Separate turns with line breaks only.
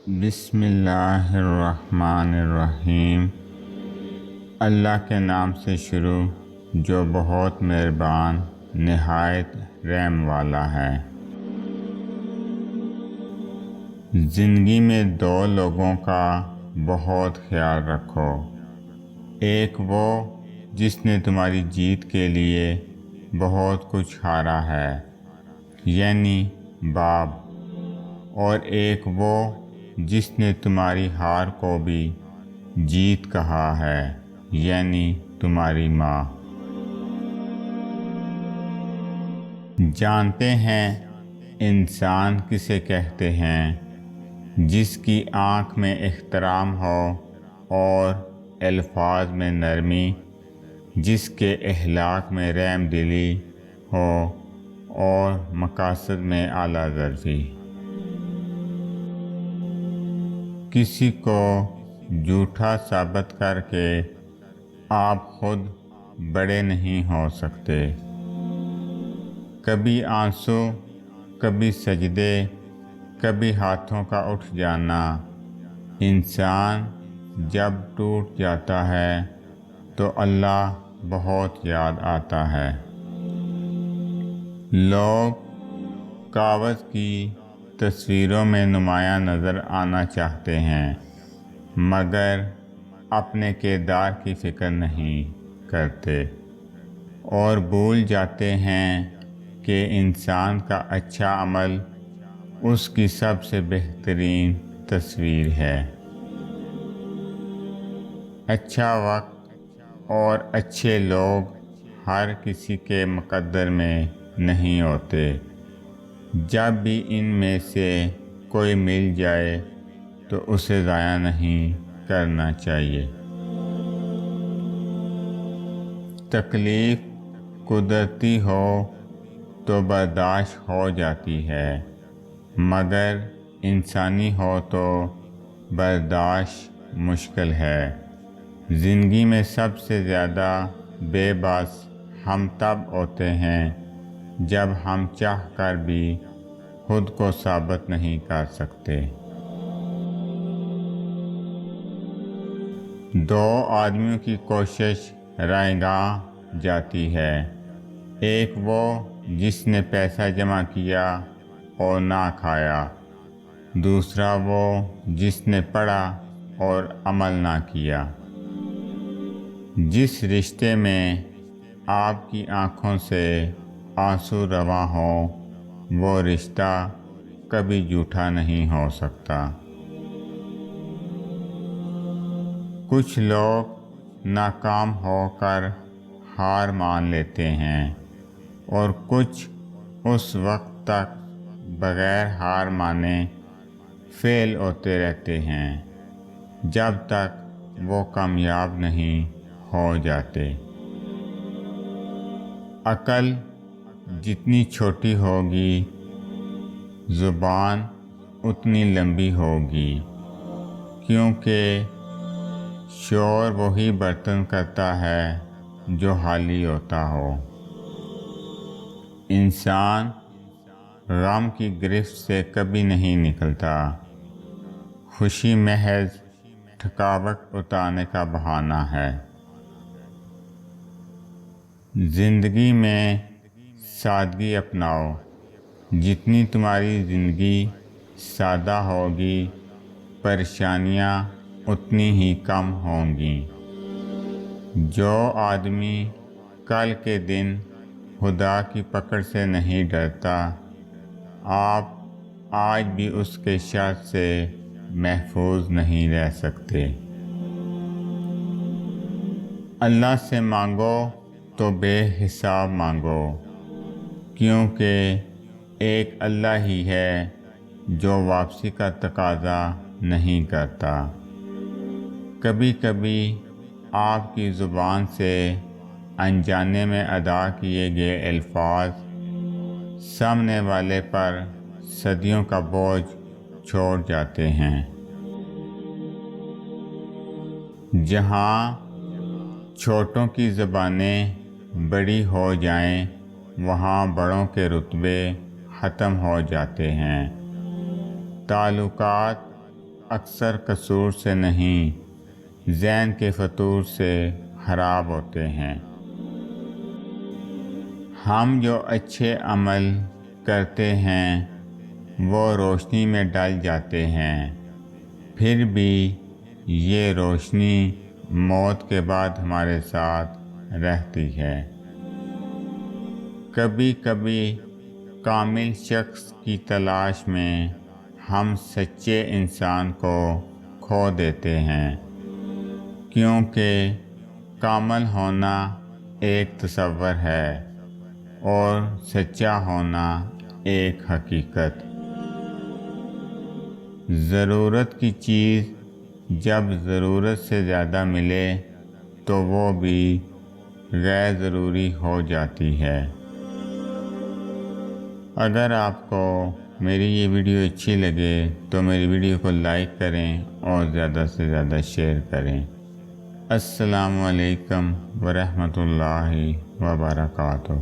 بسم اللہ الرحمن الرحیم۔ اللہ کے نام سے شروع جو بہت مہربان نہایت رحم والا ہے۔ زندگی میں دو لوگوں کا بہت خیال رکھو، ایک وہ جس نے تمہاری جیت کے لیے بہت کچھ ہارا ہے یعنی باپ، اور ایک وہ جس نے تمہاری ہار کو بھی جیت کہا ہے یعنی تمہاری ماں۔ جانتے ہیں انسان کسے کہتے ہیں؟ جس کی آنکھ میں احترام ہو اور الفاظ میں نرمی، جس کے اخلاق میں رحم دلی ہو اور مقاصد میں اعلیٰ ظرفی۔ کسی کو جھوٹا ثابت کر کے آپ خود بڑے نہیں ہو سکتے۔ کبھی آنسو، کبھی سجدے، کبھی ہاتھوں کا اٹھ جانا۔ انسان جب ٹوٹ جاتا ہے تو اللہ بہت یاد آتا ہے۔ لوگ کاغذ کی تصویروں میں نمایاں نظر آنا چاہتے ہیں مگر اپنے کردار کی فکر نہیں کرتے اور بھول جاتے ہیں کہ انسان کا اچھا عمل اس کی سب سے بہترین تصویر ہے۔ اچھا وقت اور اچھے لوگ ہر کسی کے مقدر میں نہیں ہوتے۔ جب بھی ان میں سے کوئی مل جائے تو اسے ضائع نہیں کرنا چاہیے۔ تکلیف قدرتی ہو تو برداشت ہو جاتی ہے مگر انسانی ہو تو برداشت مشکل ہے۔ زندگی میں سب سے زیادہ بے بس ہم تب ہوتے ہیں جب ہم چاہ کر بھی خود کو ثابت نہیں کر سکتے۔ دو آدمیوں کی کوشش رائے گاہ جاتی ہے، ایک وہ جس نے پیسہ جمع کیا اور نہ کھایا، دوسرا وہ جس نے پڑھا اور عمل نہ کیا۔ جس رشتے میں آپ کی آنکھوں سے آنسو رواں ہوں وہ رشتہ کبھی جھوٹا نہیں ہو سکتا۔ کچھ لوگ ناکام ہو کر ہار مان لیتے ہیں اور کچھ اس وقت تک بغیر ہار مانے فیل ہوتے رہتے ہیں جب تک وہ کامیاب نہیں ہو جاتے۔ عقل جتنی چھوٹی ہوگی زبان اتنی لمبی ہوگی، کیونکہ شور وہی برتن کرتا ہے جو خالی ہوتا ہو۔ انسان غم کی گرفت سے کبھی نہیں نکلتا، خوشی محض تھکاوٹ اتارنے کا بہانہ ہے۔ زندگی میں سادگی اپناؤ، جتنی تمہاری زندگی سادہ ہوگی پریشانیاں اتنی ہی کم ہوں گی۔ جو آدمی کل کے دن خدا کی پکڑ سے نہیں ڈرتا، آپ آج بھی اس کے شر سے محفوظ نہیں رہ سکتے۔ اللہ سے مانگو تو بے حساب مانگو، کیونکہ ایک اللہ ہی ہے جو واپسی کا تقاضا نہیں کرتا۔ کبھی کبھی آپ کی زبان سے انجانے میں ادا کیے گئے الفاظ سامنے والے پر صدیوں کا بوجھ چھوڑ جاتے ہیں۔ جہاں چھوٹوں کی زبانیں بڑی ہو جائیں وہاں بڑوں کے رتبے ختم ہو جاتے ہیں۔ تعلقات اکثر قصور سے نہیں، ذہن کے فطور سے خراب ہوتے ہیں۔ ہم جو اچھے عمل کرتے ہیں وہ روشنی میں ڈل جاتے ہیں، پھر بھی یہ روشنی موت کے بعد ہمارے ساتھ رہتی ہے۔ کبھی کبھی کامل شخص کی تلاش میں ہم سچے انسان کو کھو دیتے ہیں، کیونکہ کامل ہونا ایک تصور ہے اور سچا ہونا ایک حقیقت۔ ضرورت کی چیز جب ضرورت سے زیادہ ملے تو وہ بھی غیر ضروری ہو جاتی ہے۔ اگر آپ کو میری یہ ویڈیو اچھی لگے تو میری ویڈیو کو لائک کریں اور زیادہ سے زیادہ شیئر کریں۔ السلام علیکم ورحمۃ اللہ وبرکاتہ۔